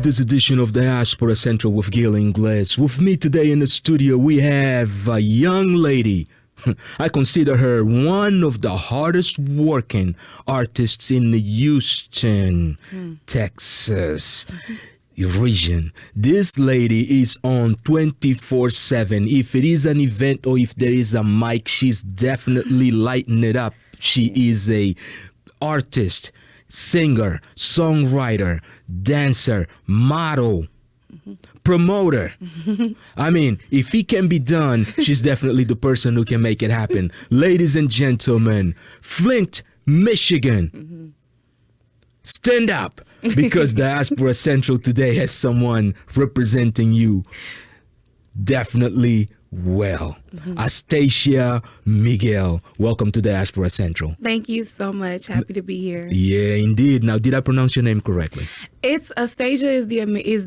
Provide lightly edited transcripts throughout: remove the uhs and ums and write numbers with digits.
this edition of Diaspora Central with Gil Ingles. With me today in the studio, we have a young lady. I consider her one of the hardest working artists in the Houston, Texas region. This lady is on 24/7. If it is an event or if there is a mic, she's definitely lighting it up. She is a artist, singer, songwriter, dancer, model, promoter. I mean, if it can be done, she's definitely the person who can make it happen. Ladies and gentlemen, Flint, Michigan. Stand up, because Diaspora Central today has someone representing you definitely well. Astasia Miguel, welcome to Diaspora Central. Thank you so much. Happy to be here. Yeah, indeed. Now, did I pronounce your name correctly? It's Astasia is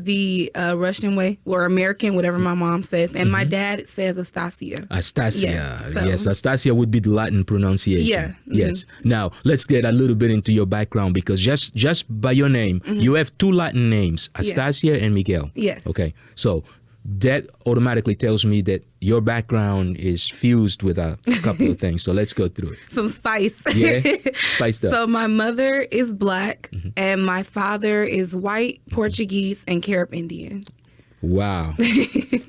the Russian way, or American, whatever my mom says, and my dad says Astasia. Astasia, so. Yes. Astasia would be the Latin pronunciation. Yeah. Yes. Now, let's get a little bit into your background, because just by your name, you have two Latin names, Astasia and Miguel. Yes. Okay, so that automatically tells me that your background is fused with a couple of things. So let's go through it. Some spice. Yeah, spiced up. So my mother is black, and my father is white, Portuguese, and Carib Indian. Wow.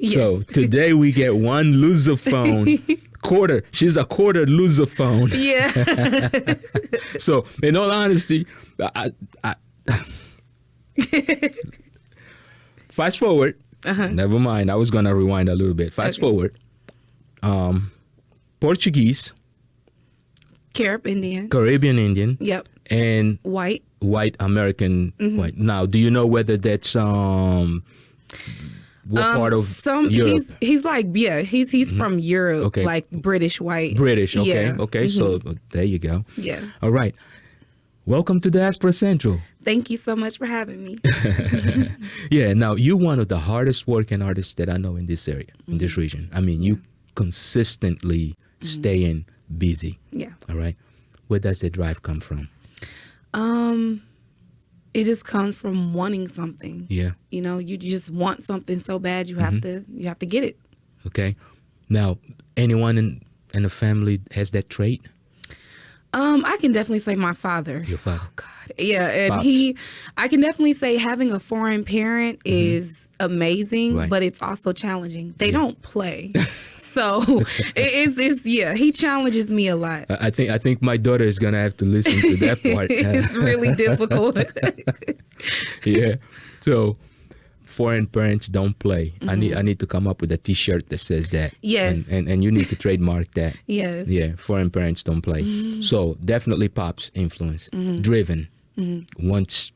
So today we get one Lusophone. Quarter. She's a quarter Lusophone. Yeah. So in all honesty, fast forward. Never mind. I was going to rewind a little bit. Fast forward. Portuguese. Caribbean Indian. Yep. And White American white. Now, do you know whether that's what part of Europe? He's like, he's from Europe, Okay. like British white. British, okay. Yeah. Okay, so there you go. Yeah. All right. Welcome to Diaspora Central. Thank you so much for having me. Yeah, now you're one of the hardest working artists that I know in this area, in this region. I mean, you consistently staying busy. Yeah. All right. Where does the drive come from? It just comes from wanting something. Yeah. You know, you just want something so bad, you have to get it. Okay. Now, anyone in the family has that trait? I can definitely say my father. Your father. Oh God. Yeah, and Pops. I can definitely say having a foreign parent is amazing, Right. but it's also challenging. They don't play. So it's he challenges me a lot. I think my daughter is gonna have to listen to that part. It's really difficult. Yeah. So foreign parents don't play. I need to come up with a T-shirt that says that. Yes. And you need to trademark that. Yes. Yeah. Foreign parents don't play. So definitely Pop's influence, driven, wants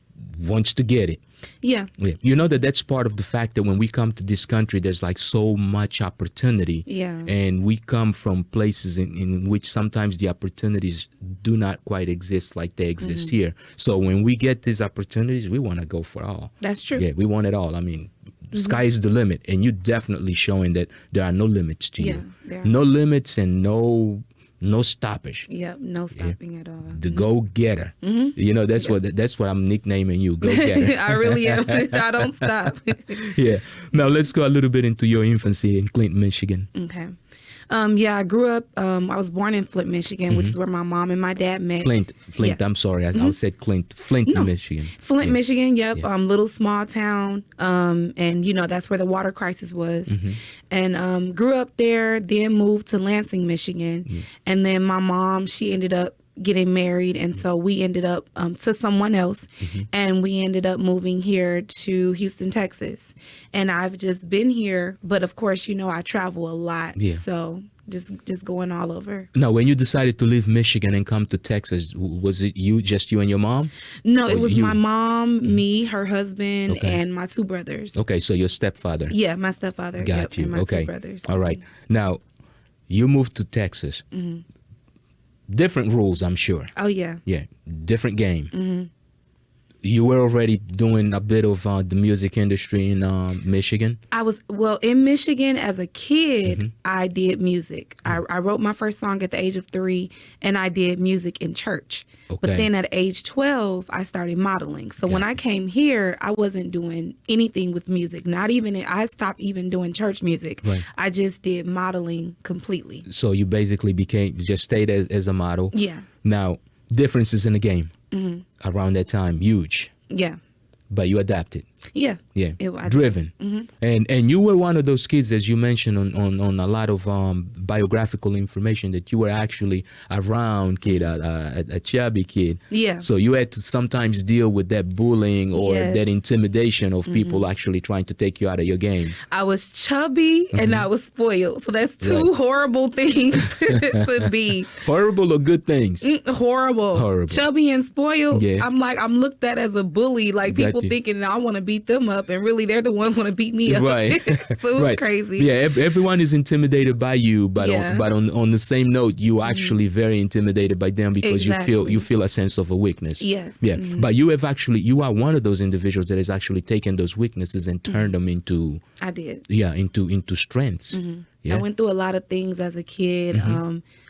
to get it. Yeah. Yeah. You know that's part of the fact that when we come to this country, there's like so much opportunity. Yeah. And we come from places in which sometimes the opportunities do not quite exist like they exist here. So when we get these opportunities, we want to go for all. That's true. Yeah, we want it all. I mean, sky is the limit, and you're definitely showing that there are no limits to you. there are. No limits and no stoppage. Yep, no stopping at all. The go-getter. You know, that's what I'm nicknaming you, go-getter. I really am. I don't stop. Yeah. Now let's go a little bit into your infancy in Flint, Michigan. Okay. I grew up, I was born in Flint, Michigan, which is where my mom and my dad met. Flint, Yeah. I'm sorry. I said Flint, Michigan. Flint, Yeah. Michigan, yep. Yeah. Little small town. And, that's where the water crisis was. And grew up there, then moved to Lansing, Michigan. And then my mom, she ended up getting married, and so we ended up to someone else, and we ended up moving here to Houston, Texas. And I've just been here, but of course, I travel a lot, so just going all over. Now, when you decided to leave Michigan and come to Texas, was it just you and your mom? No, Or it was you? my mom, me, her husband, Okay. and my two brothers. Okay, so your stepfather. Yeah, my stepfather. Got you. And my Okay. two brothers. All right. Now, you moved to Texas. Different rules, I'm sure. Oh, yeah. Yeah, different game. You were already doing a bit of the music industry in Michigan? I was, well, in Michigan as a kid, I did music. I wrote my first song at the age of 3, and I did music in church. Okay. But then at age 12, I started modeling. So when I came here, I wasn't doing anything with music. Not even, I stopped even doing church music. Right. I just did modeling completely. So you basically just stayed as a model. Yeah. Now, differences in the game around that time, huge. Yeah. But you adapted. Yeah. Yeah. I did. Driven. And you were one of those kids, as you mentioned on a lot of biographical information, that you were actually a round kid, a chubby kid. Yeah. So you had to sometimes deal with that bullying or that intimidation of people actually trying to take you out of your game. I was chubby and I was spoiled. So that's two horrible things to be. Horrible or good things? Horrible. Chubby and spoiled. Yeah. I'm looked at as a bully. Like people thinking I want to beat them up, and really they're the ones want to beat me up. Right. So it was crazy. Yeah, everyone is intimidated by you, but on the same note, you actually very intimidated by them because you feel a sense of a weakness. Yes. Yeah. But you are one of those individuals that has actually taken those weaknesses and turned them into I did. Yeah, into strengths. Yeah. I went through a lot of things as a kid.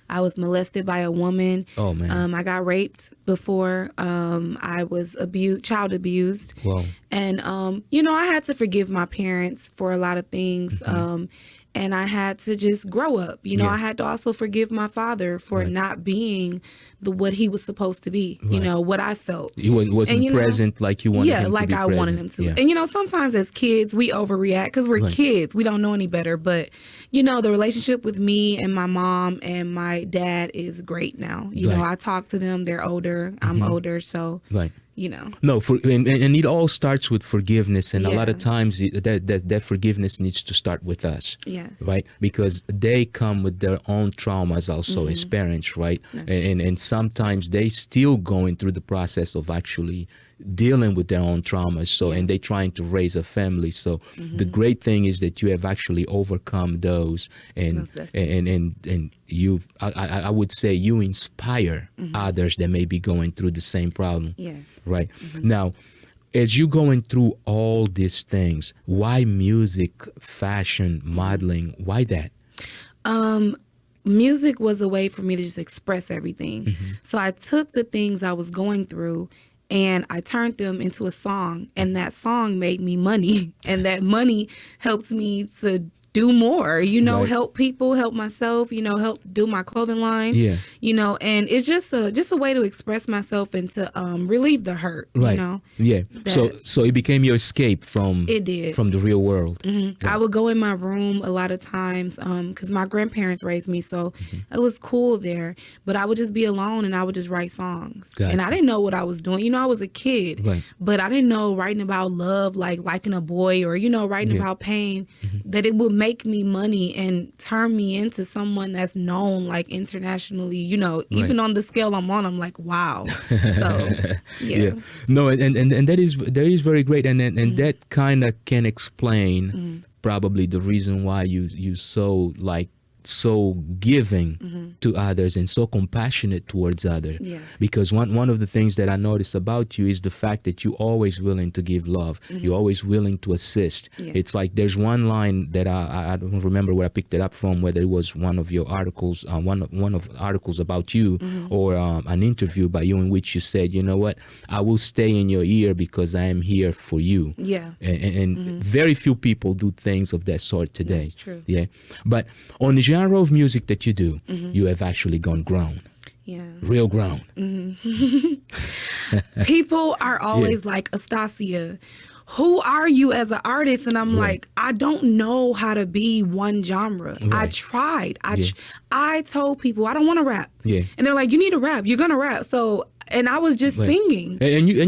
I was molested by a woman. Oh man. I got raped before. I was child abused. Wow. And I had to forgive my parents for a lot of things. And I had to just grow up. I had to also forgive my father for not being what he was supposed to be. What I felt. He wasn't present like you wanted him to be present. Yeah, like I wanted him to. Yeah. And sometimes as kids we overreact because we're kids. We don't know any better. But the relationship with me and my mom and my dad is great now. I talk to them. They're older. I'm older. So. Right. No, and it all starts with forgiveness, and a lot of times that forgiveness needs to start with us. Yes. Right, because they come with their own traumas also as parents, right? And sometimes they still going through the process of actually dealing with their own traumas. So and they trying to raise a family. So the great thing is that you have actually overcome those, and you, I would say, you inspire others that may be going through the same problem. Yes. Right. Now, as you going through all these things, why music, fashion, modeling? Why that? Music was a way for me to just express everything. So I took the things I was going through and I turned them into a song, and that song made me money, and that money helped me to do more, help people, help myself, help do my clothing line, and it's just a way to express myself and to relieve the hurt, Yeah. So it became your escape from the real world. I would go in my room a lot of times because my grandparents raised me, so it was cool there, but I would just be alone and I would just write songs. And I didn't know what I was doing. I was a kid, but I didn't know writing about love, like liking a boy, or writing about pain, that it would make me money and turn me into someone that's known like internationally, even on the scale I'm on, I'm like, wow. So no, and that is very great, and that kind of can explain probably the reason why you so giving to others and so compassionate towards others. Yes. Because one of the things that I notice about you is the fact that you're always willing to give love. You're always willing to assist. Yes. It's like there's one line that I don't remember where I picked it up from, whether it was one of your articles, one of the articles about you, or an interview by you in which you said, you know what, I will stay in your ear because I am here for you. Yeah. And very few people do things of that sort today. That's true. Yeah. But on the genre of music that you do, you have actually gone grown. Yeah. Real grown. People are always like, Astasia, who are you as an artist? And I'm like, I don't know how to be one genre. I tried. I told people I don't want to rap. Yeah. And they're like, you need to rap. You're gonna rap. So, and I was just singing. And you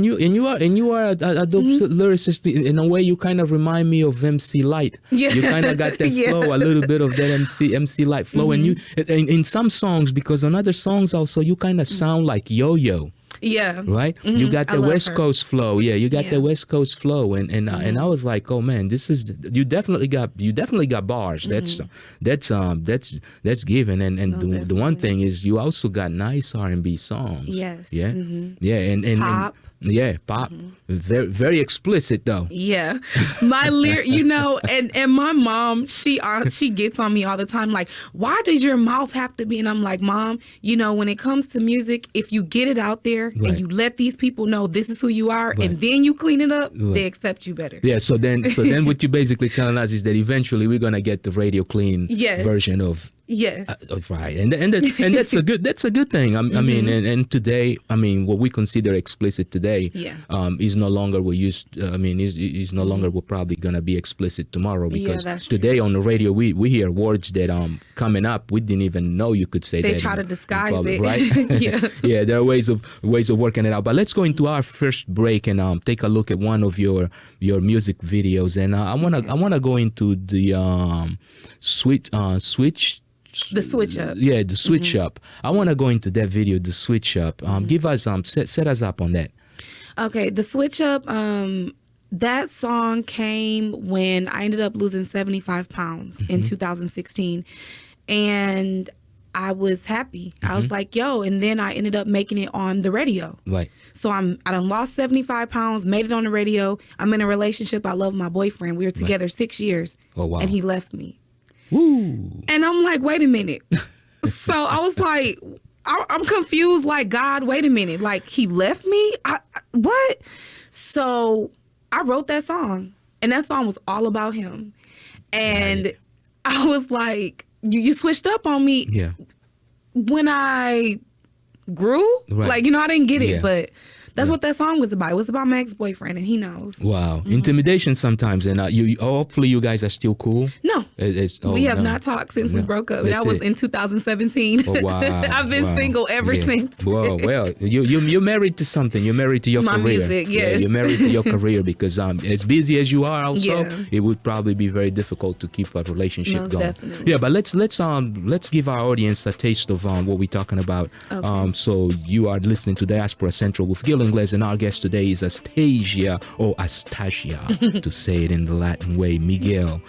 are a dope lyricist. In a way, you kind of remind me of MC Light. Yeah. You kind of got that flow, a little bit of that MC Light flow. And you in some songs, because on other songs also, you kind of sound like Yo-Yo. Yeah. Right? You got the West her. Coast flow. Yeah, you got the West Coast flow. And I was like, oh man, this is, you definitely got bars. That's given. And the one thing is you also got nice R&B songs. Yes. Yeah. Yeah. And pop. Yeah, pop. Very, very explicit though. Yeah, my lyric, and my mom, she gets on me all the time. Like, why does your mouth have to be? And I'm like, Mom, when it comes to music, if you get it out there and you let these people know this is who you are, and then you clean it up, they accept you better. Yeah. So then what you're basically telling us is that eventually we're gonna get the radio clean version of. Yes. Right, and that's a good thing. I mean, and today, I mean, what we consider explicit today, is no longer is no longer we're probably gonna be explicit tomorrow, because today on the radio we hear words that coming up we didn't even know you could say. They try to disguise it, right? Yeah, there are ways of working it out. But let's go into our first break and take a look at one of your music videos, and I wanna go into the switch. The switch up. Yeah, the switch up. I want to go into that video, the switch up. Give us set us up on that. Okay, the switch up. That song came when I ended up losing 75 pounds in 2016, and I was happy. I was like, yo, and then I ended up making it on the radio. Right. So I done lost 75 pounds, made it on the radio. I'm in a relationship. I love my boyfriend. We were together 6 years. Oh, wow. And he left me. Woo. And I'm like, wait a minute. So I was like, I'm confused. Like, God, wait a minute. Like, he left me? What? So I wrote that song. And that song was all about him. And I was like, you switched up on me. Yeah. When I grew. Right. Like, I didn't get it. But that's what that song was about. It was about my ex-boyfriend, and he knows. Wow. Intimidation sometimes. And hopefully you guys are still cool? No. We have not talked since we broke up. That was in 2017. Oh, wow. I've been single ever since. Well, you're married to something. You're married to your my career. Music, yes. Yeah, you're married to your career, because as busy as you are also, it would probably be very difficult to keep a relationship Most going. Definitely. Yeah, but let's give our audience a taste of what we're talking about. Okay. So you are listening to Diaspora Central with Gil Ingles, and our guest today is Astasia to say it in the Latin way, Miguel,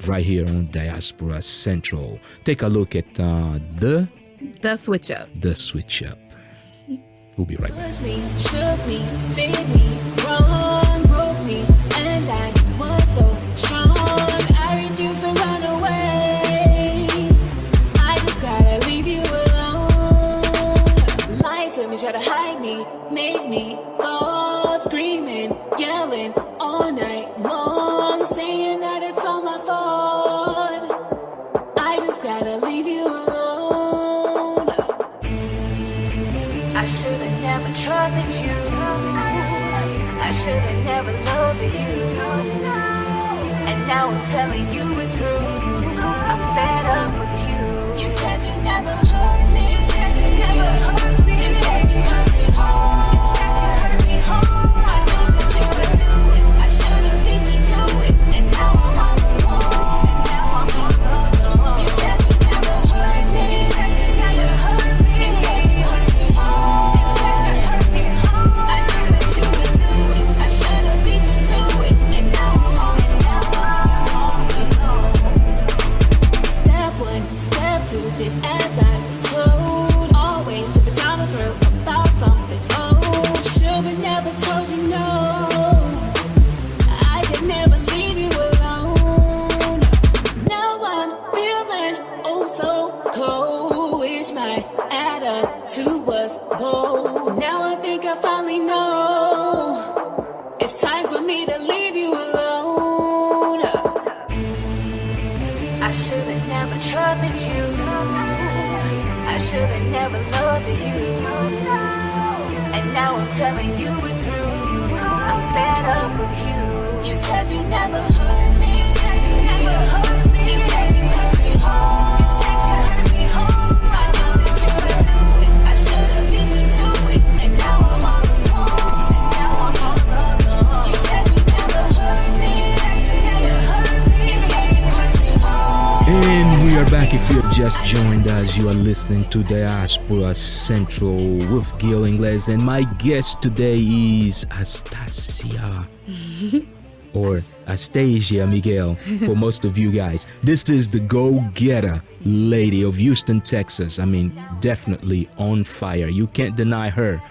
right here on Diaspora Central. Take a look at the switch up. The switch up. We'll be right back. Pushed me, shook me, did me wrong, broke me, and I was so strong. I refused to run away. I just gotta leave you alone. Lied to me, try to hide me, make me go screaming, yelling all night long, saying that it's all my fault. I just gotta leave you alone. I should've never trusted you. I should've never loved you. And now I'm telling you it through. I'm fed up with you. You said you never hurt me. You said you never hurt me. You said you hurt me hard. I know that you would do it. I should've beat you to it. And now I'm all alone. You said you never hurt me. You said you never hurt me. You said you hurt me hard. I know that you would do it. I should've beat you to it. And now I'm all alone. Step one, step two, did as I was told. Always tripping down the throat about something old. Should've never told you no. I could never leave you alone. Now I'm feeling oh so cold. Wish my attitude was bold. Now I think I finally know. It's time for me to leave you alone. I should've never trusted you. I should've never loved you. And now I'm telling you it through. I'm fed up with you. You said you never hurt me. You said you never hurt me. You said you hurt me hard. I know that you would do it. I should've beat you to it. And now I'm all alone. You said you never hurt me. You said you never hurt me. You said you hurt me hard. And we are back. If you have just joined us, you are listening to Diaspora Central with Gil Ingles, and my guest today is Astasia or Astasia Miguel for most of you guys. This is the go-getter lady of Houston, Texas. I mean, definitely on fire. You can't deny her.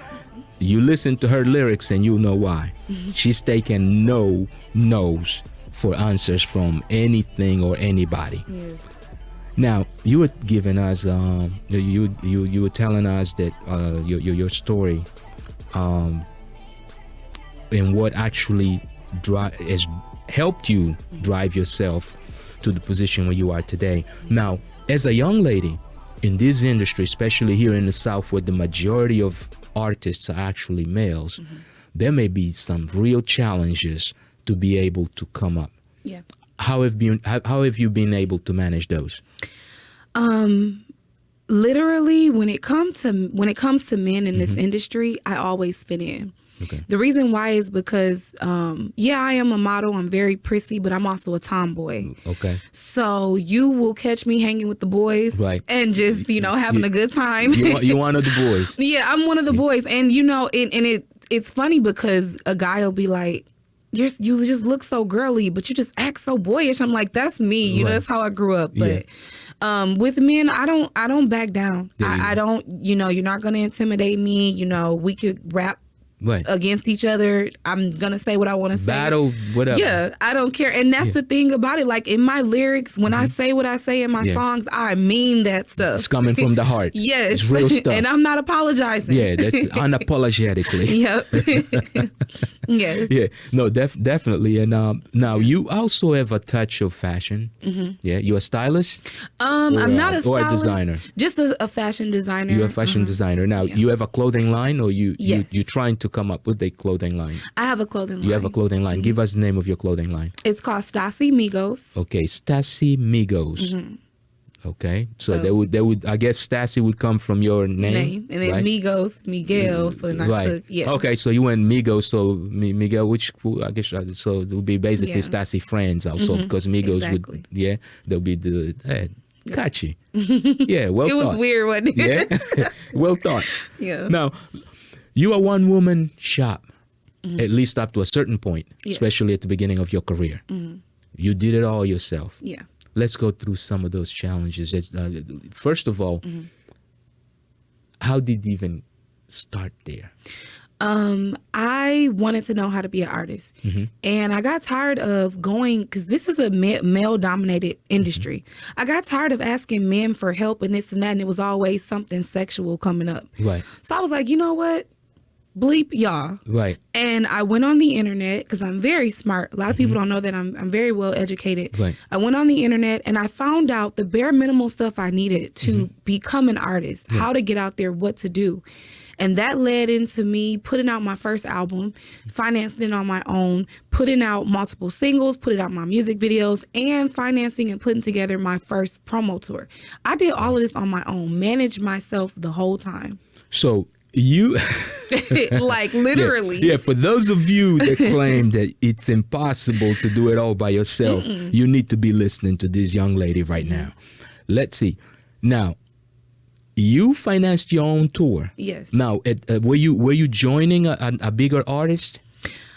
you listen to her lyrics and you know why. She's taking no's for answers from anything or anybody. Yes. Now, you were giving us, you were telling us that your story, and what actually has helped you drive yourself to the position where you are today. Now, as a young lady in this industry, especially here in the South, where the majority of artists are actually males, there may be some real challenges to be able to come up. Yeah. How have you been able to manage those? Literally, when it comes to men in this industry, I always fit in. Okay. The reason why is because, I am a model. I'm very prissy, but I'm also a tomboy. Okay. So you will catch me hanging with the boys, Right. and just having a good time. You're one of the boys. Yeah, I'm one of the boys, and it's funny because a guy will be like, you just look so girly, but you just act so boyish. I'm like, that's me. Right. That's how I grew up. But with men, I don't back down. Yeah, I don't. You're not gonna intimidate me. We could rap Right. against each other. I'm gonna say what I want to say. Battle, whatever. Yeah, I don't care. And that's the thing about it. Like in my lyrics, when I say what I say in my songs, I mean that stuff. It's coming from the heart. Yes. It's real stuff. And I'm not apologizing. Yeah, that's unapologetically. Yep. Yes. Yeah, no, definitely. And now you also have a touch of fashion. Yeah, you're a stylist. I'm not a stylist, or a designer. Just a fashion designer. You're a fashion designer. Now, you have a clothing line, or you're trying to come up with a clothing line? I have a clothing line. You have a clothing line. Give us the name of your clothing line. It's called Astasia Miguel. Okay, Astasia Miguel. Okay, so they would. I guess Stassi would come from your name, and then right? Miguel. So Right. yeah. Okay, so you went Migos. So Miguel, which I guess so it would be basically Stassi friends also, because Migos would they'll be the catchy. Yeah, well It thought. was weird, wasn't it? Yeah, well thought. Yeah. Now, you are one woman shop, at least up to a certain point, especially at the beginning of your career. You did it all yourself. Yeah. Let's go through some of those challenges. First of all, how did you even start there? I wanted to know how to be an artist. And I got tired of going, because this is a male-dominated industry. I got tired of asking men for help and this and that, and it was always something sexual coming up. Right. So I was like, you know what? Bleep y'all. Right. And I went on the internet, because I'm very smart. A lot of people don't know that I'm very well educated. Right. I went on the internet and I found out the bare minimal stuff I needed to become an artist, how to get out there, what to do. And that led into me putting out my first album, financing it on my own, putting out multiple singles, putting out my music videos, and financing and putting together my first promo tour. I did all of this on my own, managed myself the whole time. So you like literally. Yeah, for those of you that claim that it's impossible to do it all by yourself, you need to be listening to this young lady right now. Let's see. Now, you financed your own tour. Yes. Now, were you joining a bigger artist,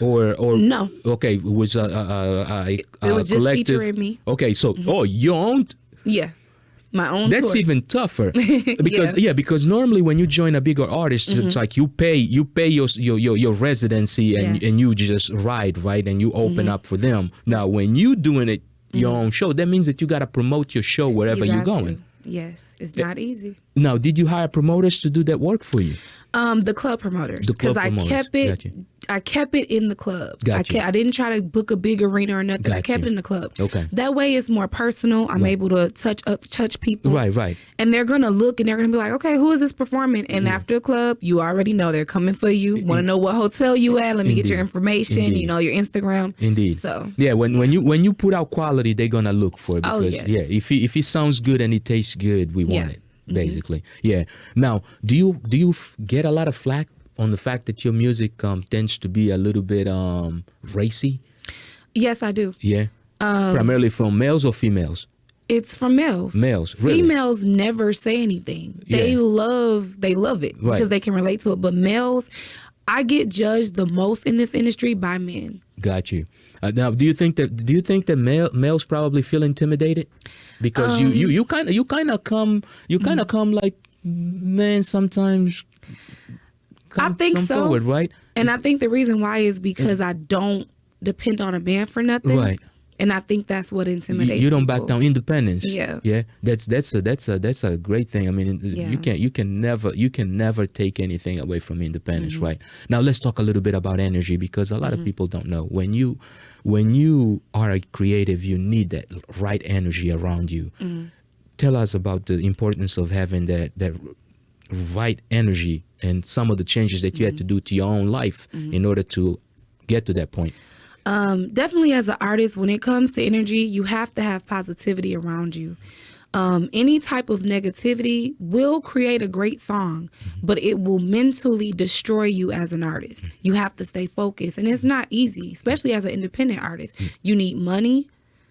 or No? Okay, it was a It was just collective. featuring me. Okay, so your own. Yeah. My own That's tour. even tougher because normally when you join a bigger artist, it's like you pay your residency and you just ride, right, and you open up for them. Now when you doing it your own show, that means that you got to promote your show wherever you're got going. to. Yes, it's not easy. Now, did you hire promoters to do that work for you? The club promoters, because I kept it. Gotcha. I kept it in the club. Gotcha. I didn't try to book a big arena or nothing. Gotcha. I kept it in the club. Okay. That way, it's more personal. I'm able to touch people. Right. And they're gonna look and they're gonna be like, okay, who is this performing? And after the club, you already know they're coming for you. Want to know what hotel you at? Let me get your information. Indeed. You know, your Instagram. Indeed. So yeah, when you put out quality, they're gonna look for it because yes. if it sounds good and it tastes good, we want it basically. Yeah. Now, do you get a lot of flack on the fact that your music tends to be a little bit racy? Yes, I do. Yeah. Primarily from males or females? It's from males. Males, really? Females never say anything. They Yeah. love it because they can relate to it. But males, I get judged the most in this industry by men. Got you. Now, do you think that males probably feel intimidated because you kind of come like, man, sometimes come, I think come so. forward, right? And I think the reason why is because I don't depend on a band for nothing. Right. And I think that's what intimidates You don't people. back down. Independence. Yeah. Yeah. That's a great thing. I mean, you can never take anything away from independence, right? Now let's talk a little bit about energy, because a lot of people don't know. When you are a creative, you need that right energy around you. Tell us about the importance of having that right energy and some of the changes that you had to do to your own life in order to get to that point. Definitely as an artist, when it comes to energy, you have to have positivity around you. Any type of negativity will create a great song, but it will mentally destroy you as an artist. You have to stay focused, and it's not easy, especially as an independent artist. You need money.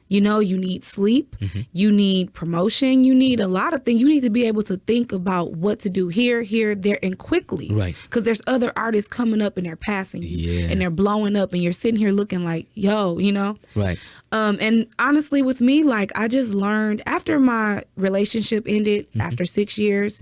You know, you need sleep, you need promotion, you need a lot of things. You need to be able to think about what to do here, there, and quickly. Right. Because there's other artists coming up and they're passing you. Yeah. And they're blowing up and you're sitting here looking like, yo, you know? Right. And honestly, with me, like, I just learned after my relationship ended, after 6 years,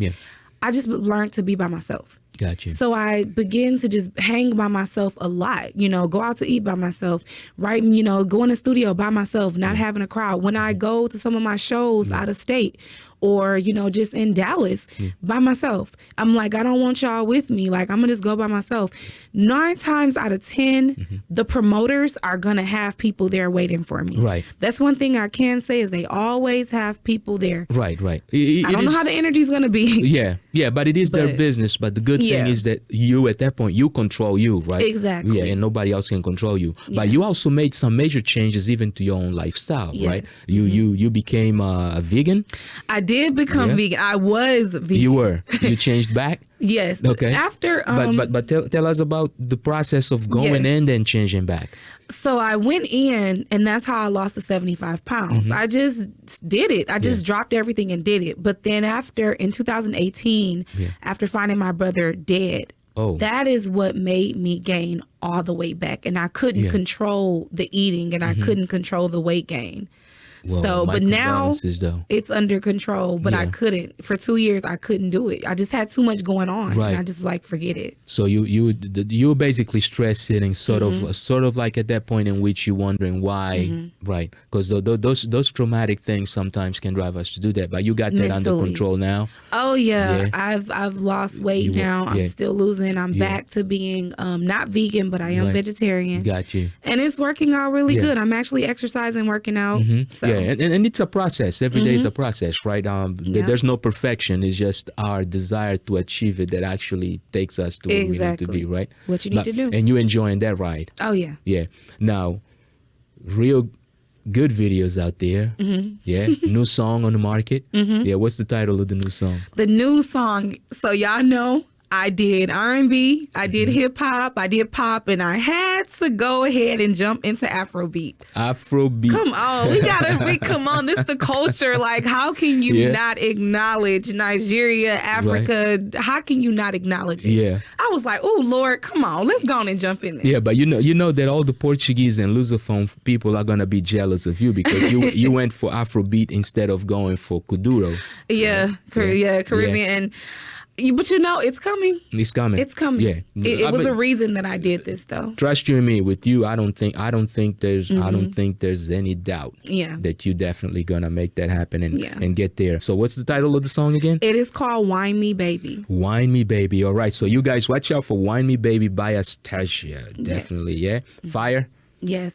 I just learned to be by myself. Got you. So I began to just hang by myself a lot, you know, go out to eat by myself, write, you know, go in the studio by myself, not having a crowd. When I go to some of my shows out of state or, you know, just in Dallas by myself, I'm like, I don't want y'all with me. Like, I'm gonna just go by myself. 9 times out of 10, the promoters are gonna have people there waiting for me. Right. That's one thing I can say is they always have people there. Right. I don't know how the energy's gonna be. Yeah, but it is their But- business. But the good thing is that you, at that point, you control you, right? Exactly. Yeah, and nobody else can control you. But you also made some major changes even to your own lifestyle, right? Yes. You became a vegan. I did become vegan. I was vegan. You were. You changed back. Yes. Okay. After but tell us about the process of going Yes. in and changing back. so I went in, and that's how I lost the 75 pounds. I just did it. I just dropped everything and did it. But then in 2018, after finding my brother dead, that is what made me gain all the weight back. And I couldn't control the eating, and I couldn't control the weight gain. Well, So, my but now condolences, though. it's under control, but I couldn't. For 2 years, I couldn't do it. I just had too much going on. Right. And I just was like, forget it. So you were basically stress sitting, sort of like at that point in which you're wondering why, right? Because those traumatic things sometimes can drive us to do that. But you got that under Mentally. control now. Oh yeah. I've lost weight now. I'm still losing. I'm back to being not vegan, but I am vegetarian. Got you. And it's working out really good. I'm actually exercising, working out. So Yeah, and it's a process. Every day is a process, right? There's no perfection. It's just our desire to achieve it that actually takes us to where we need to be, right? What you need to do. And you enjoying that ride. Oh yeah. Yeah. Now, real good videos out there. Yeah. New song on the market. Yeah. What's the title of the new song? The new song, so y'all know I did R&B, I did hip hop, I did pop, and I had to go ahead and jump into Afrobeat. Afrobeat. Come on, come on, this is the culture. Like, how can you not acknowledge Nigeria, Africa? Right. How can you not acknowledge it? Yeah. I was like, oh Lord, come on, let's go on and jump in there. Yeah, but you know that all the Portuguese and Lusophone people are gonna be jealous of you because you went for Afrobeat instead of going for Kuduro. Yeah, right? Caribbean. And but you know, it's coming. It's coming. It's coming. Yeah, It was a reason that I did this, though. Trust you and me. With you, I don't think there's any doubt. Yeah. That you definitely gonna make that happen and get there. So what's the title of the song again? It is called Whine Mi Babi. Whine Mi Babi. All right. So you guys watch out for Whine Mi Babi by Astasia. Definitely. Yeah. Fire. Yes,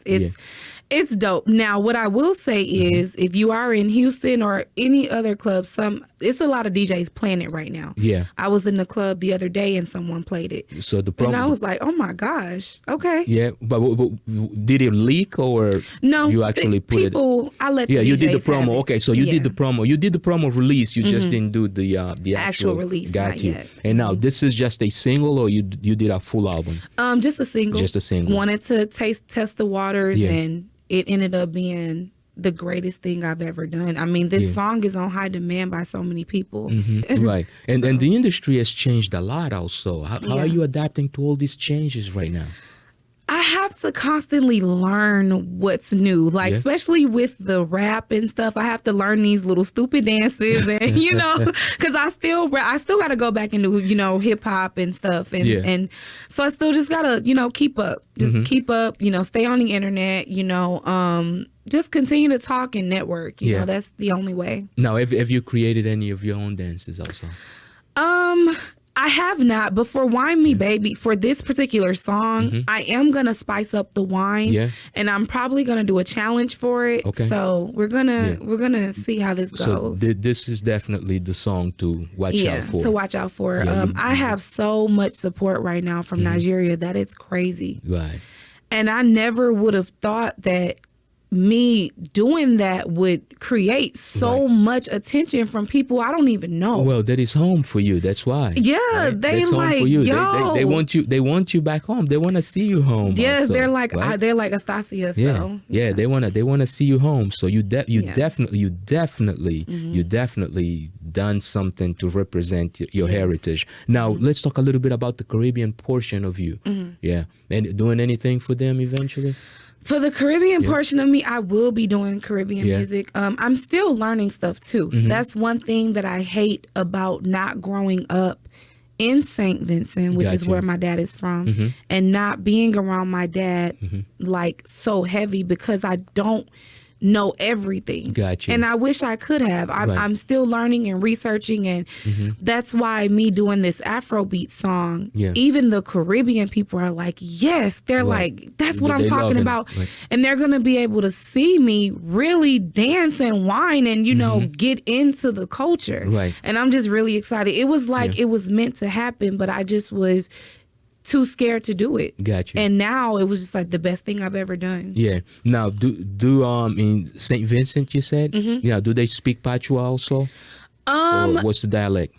it's dope. Now, what I will say is, if you are in Houston or any other club, it's a lot of DJs playing it right now. Yeah. I was in the club the other day and someone played it. So the And I was like, oh my gosh, okay. Yeah, but did it leak or No, you actually put people, I let the you did the DJs have promo. it. Okay, so you did the promo. You did the promo release. You just didn't do the Actual release, Got not you. yet. And now this is just a single, or you did a full album? Just a single. Just a single. Wanted to test the waters, Yeah. and it ended up being the greatest thing I've ever done. I mean, this song is on high demand by so many people. Right. And the industry has changed a lot also. How are you adapting to all these changes right now? I have to constantly learn what's new, like especially with the rap and stuff. I have to learn these little stupid dances, and because I still got to go back and do hip hop and stuff, and so I still just gotta keep up, keep up, stay on the internet, just continue to talk and network. You know, that's the only way. Now, have you created any of your own dances also? I have not, but for Whine Mi Babi, for this particular song, I am gonna spice up the whine, and I'm probably gonna do a challenge for it. Okay. So we're gonna see how this goes. So this is definitely the song to watch out for. To watch out for. I have so much support right now from Nigeria that it's crazy. Right. And I never would have thought that me doing that would create so much attention from people I don't even know. Well, that is home for you. That's why. Yeah, right? They That's like, home for you. Yo. They want you. They want you back home. They want to see you home. Yes, also, they're like right? they're like Astasia. Yeah, so yeah. They wanna see you home. So you definitely done something to represent your heritage. Now let's talk a little bit about the Caribbean portion of you. Yeah, and doing anything for them eventually. For the Caribbean portion of me, I will be doing Caribbean music. I'm still learning stuff too. That's one thing that I hate about not growing up in St. Vincent, which is where my dad is from, and not being around my dad like so heavy, because I don't know everything. Gotcha. And I wish I could have. I'm still learning and researching, and that's why me doing this Afrobeat song, even the Caribbean people are like, yes, they're like, that's what I'm talking about. And they're going to be able to see me really dance and whine and, get into the culture. Right. And I'm just really excited. It was like it was meant to happen, but I just was too scared to do it. Gotcha. And now it was just like the best thing I've ever done. Yeah. Now, do in St. Vincent, you said? Yeah. Do they speak Patois also? Or what's the dialect?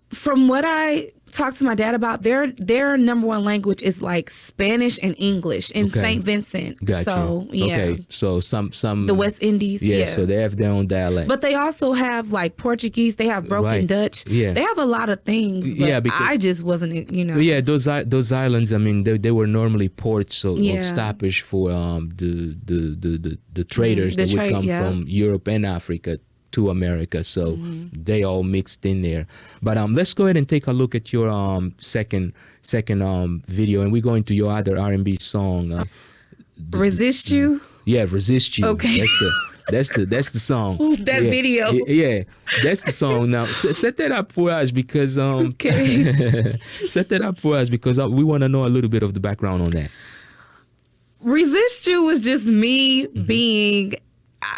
From what I talked to my dad about, their number one language is like Spanish and English in St. Vincent. Gotcha. So Okay. So some the West Indies. Yeah. So they have their own dialect. But they also have like Portuguese. They have broken Dutch. Yeah. They have a lot of things. But because I just wasn't. Yeah. Those islands. I mean, they were normally ports of stoppage for the traders that would come from Europe and Africa to America, so they all mixed in there. But let's go ahead and take a look at your second video, and we go into your other R&B song, Resist You. Yeah, Resist You. Okay, that's the song. That video. Yeah, that's the song. Now set that up for us because set that up for us because we want to know a little bit of the background on that. Resist You was just me being.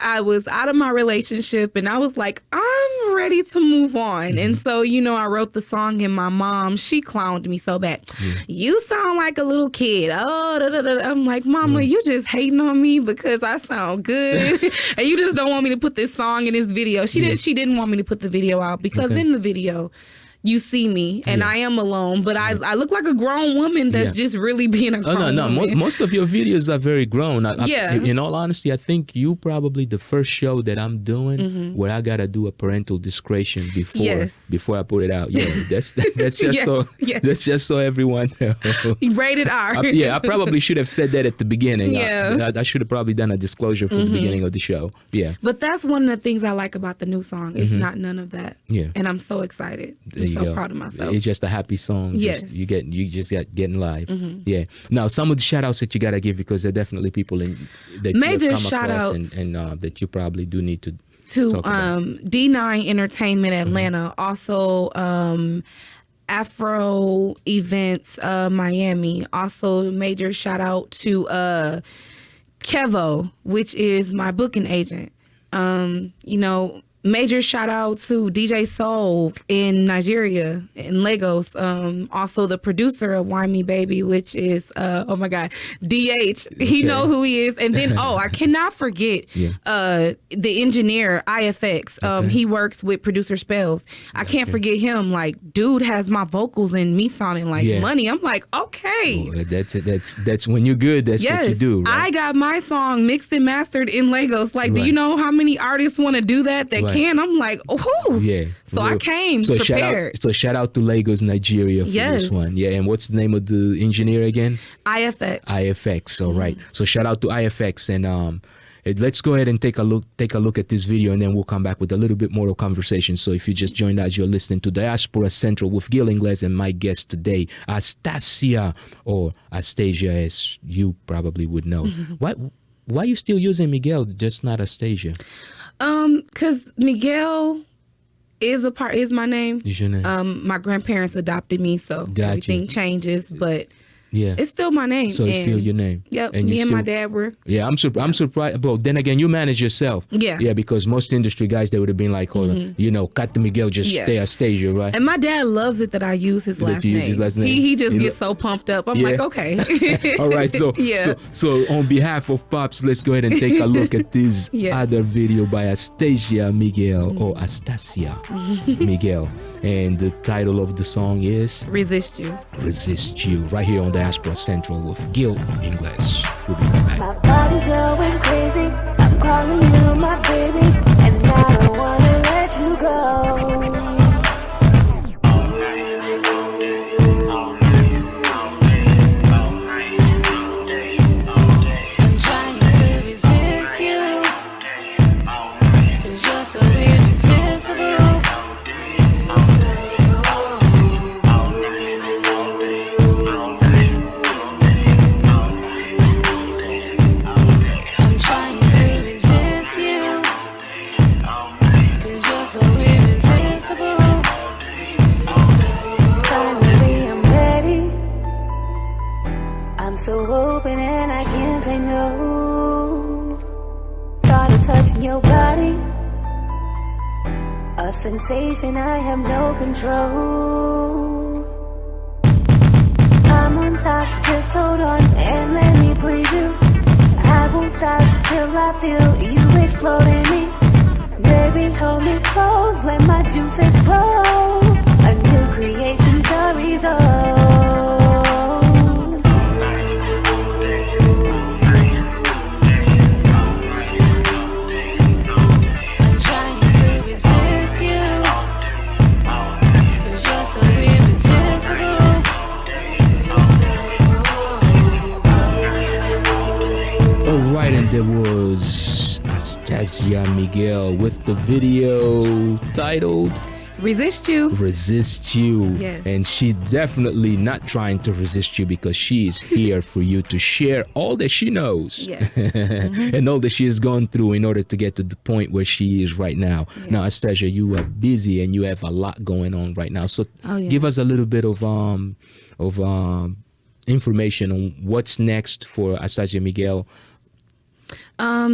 I was out of my relationship and I was like, I'm ready to move on. And so, I wrote the song, and my mom, she clowned me so bad. You sound like a little kid. I'm like, Mama, you just hating on me because I sound good. And you just don't want me to put this song in this video. She didn't want me to put the video out because in the video, you see me and I am alone, but I look like a grown woman that's just really being a grown woman. Most of your videos are very grown. In all honesty, I think you probably the first show that I'm doing where I gotta do a parental discretion before I put it out. Yeah, that's just that's just so everyone knows. Rated R. I probably should have said that at the beginning. I should have probably done a disclosure from the beginning of the show. Yeah, but that's one of the things I like about the new song. It's not none of that. Yeah, and I'm so excited. I'm so proud of myself. It's just a happy song. Yes. You just got getting live. Yeah. Now, some of the shout outs that you got to give, because there are definitely people that major you have come shout across outs and that you probably do need to D9 Entertainment Atlanta, also Afro Events Miami, also major shout out to Kevo, which is my booking agent. Major shout out to DJ Soul in Nigeria, in Lagos. Also the producer of Whine Mi Babi, which is, oh my God, DH. He know who he is. And then, I cannot forget the engineer, IFX. He works with producer Spells. I can't forget him. Like, dude has my vocals and me sounding like money. I'm like, okay. Oh, that's when you're good, that's what you do. Right? I got my song mixed and mastered in Lagos. Like, do you know how many artists want to do that can, I'm like, oh. Yeah. So I came prepared. Shout out to Lagos, Nigeria for Yes. this one. Yeah, and what's the name of the engineer again? IFX. IFX. All right. So shout out to IFX, and let's go ahead and take a look at this video, and then we'll come back with a little bit more of conversation. So if you just joined us, you're listening to Diaspora Central with Gil Ingles and my guest today, Astasia, or Astasia, as you probably would know. Why are you still using Miguel, just not Astasia? Because Miguel is my name. Is your name? My grandparents adopted me, so everything changes, but yeah, it's still my name. So it's still your name. Yep. And me and my dad were. Yeah, I'm surprised. But then again, you manage yourself. Yeah. Yeah, because most industry guys, they would have been like, cut the Miguel, just stay Astasia, right? And my dad loves it that I use his last name. He just gets so pumped up. I'm like, okay. All right. So so on behalf of Pops, let's go ahead and take a look at this other video by Astasia Miguel or Astasia Miguel. And the title of the song is Resist You. Resist You, right here on Diaspora Central with Gil Ingles. We'll be right back. My body's going crazy. I'm calling you my baby, and I don't wanna let you go. I'm trying to resist you, 'cause you're so irresistible. I'm trying to resist you, 'cause you're so irresistible. Finally I'm ready. I'm so open and I can't say no. Thought of touching your body, a sensation I have no control. I'm on top, just hold on and let me please you. I won't stop till I feel you explode in me. Baby, hold me close, let my juices flow. A new creation's the result. I'm trying to resist you, 'cause you're so irresistible. All right, and there was Astasia Miguel with the video titled Resist You. Resist You. Yes. And she's definitely not trying to resist you, because she is here for you to share all that she knows. Yes. And all that she has gone through in order to get to the point where she is right now. Yeah. Now, Astasia, you are busy and you have a lot going on right now. So give us a little bit of information on what's next for Astasia Miguel.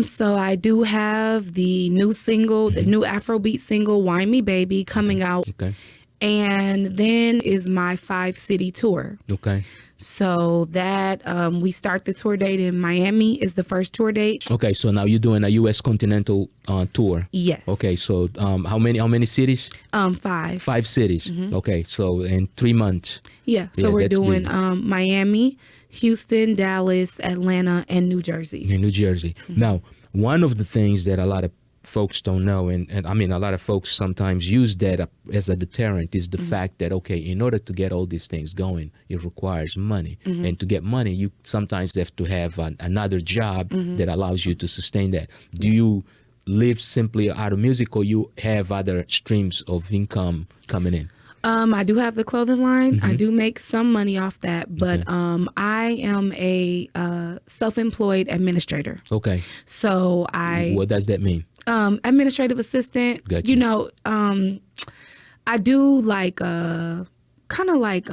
So I do have the new single, the new Afrobeat single, Whine Mi Babi, coming out. Okay. And then is my 5-city tour. Okay. So that we start the tour date in Miami is the first tour date. Okay, so now you're doing a U.S. continental tour. Yes. Okay, so how many cities? 5. 5 cities. Okay, so in 3 months. Yeah. So Yeah, we're that's doing big. Miami, Houston, Dallas, Atlanta, and New Jersey. In New Jersey. Now, one of the things that a lot of folks don't know, and I mean a lot of folks sometimes use that as a deterrent, is the fact that, okay, in order to get all these things going, it requires money. And to get money, you sometimes have to have another job that allows you to sustain that. Do you live simply out of music, or you have other streams of income coming in? I do have the clothing line. I do make some money off that, but I am a self-employed administrator. Okay. So What does that mean? Administrative assistant. Gotcha. You know, I do like kind of like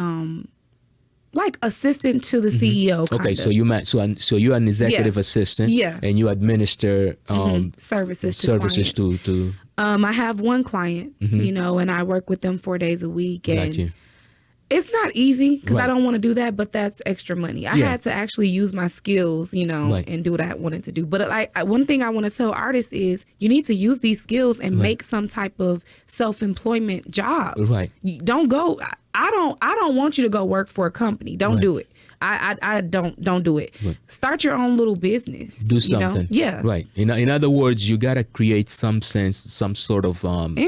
assistant to the CEO. Okay, kinda. so you're an executive assistant. Yeah. And you administer services to services clients. to I have one client, you know, and I work with them 4 days a week. And Got you. it's not easy because I Right. don't want to do that, but that's extra money. I Yeah. had to actually use my skills, you know, Right. and do what I wanted to do. But one thing I want to tell artists is you need to use these skills and make some type of self-employment job. Right. You don't go. I don't want you to go work for a company. Don't do it. I don't do it. Right. Start your own little business. Do something. You know? Yeah. Right. In other words, you got to create some sort of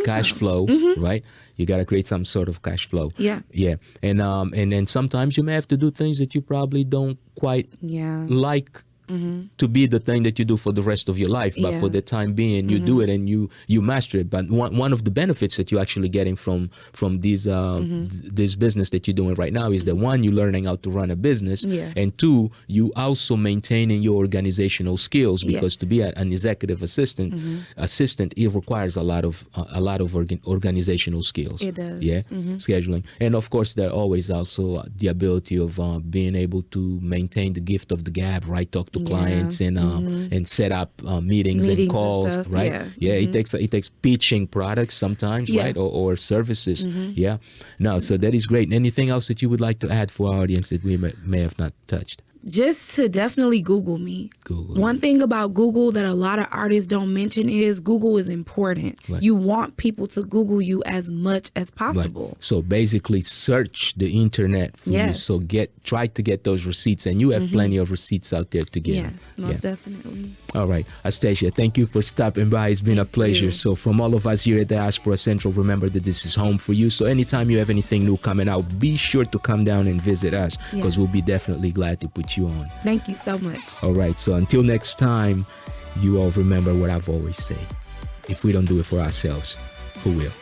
cash flow, right? You got to create some sort of cash flow. Yeah. Yeah. And then sometimes you may have to do things that you probably don't quite like to be the thing that you do for the rest of your life. But for the time being, you do it and you master it. But one of the benefits that you're actually getting from these this business that you're doing right now is that, one, you're learning how to run a business, and two, you also maintaining your organizational skills, because to be an executive assistant, it requires a lot of organizational skills. It does. Yeah, scheduling, and of course there always also the ability of being able to maintain the gift of the gab, right? Talk to clients and set up meetings and calls, and stuff, right? It takes pitching products sometimes, right, or services. No, so that is great. Anything else that you would like to add for our audience that we may have not touched? Just to definitely Google me. One thing about Google that a lot of artists don't mention is Google is important. Right. You want people to Google you as much as possible. Right. So basically search the internet for you. So try to get those receipts, and you have plenty of receipts out there to get. Yes, most definitely. All right. Astasia, thank you for stopping by. It's been a pleasure. So from all of us here at Diaspora Central, remember that this is home for you. So anytime you have anything new coming out, be sure to come down and visit us, because we'll be definitely glad to put you on. Thank you so much. All right. So until next time, you all remember what I've always said. If we don't do it for ourselves, who will?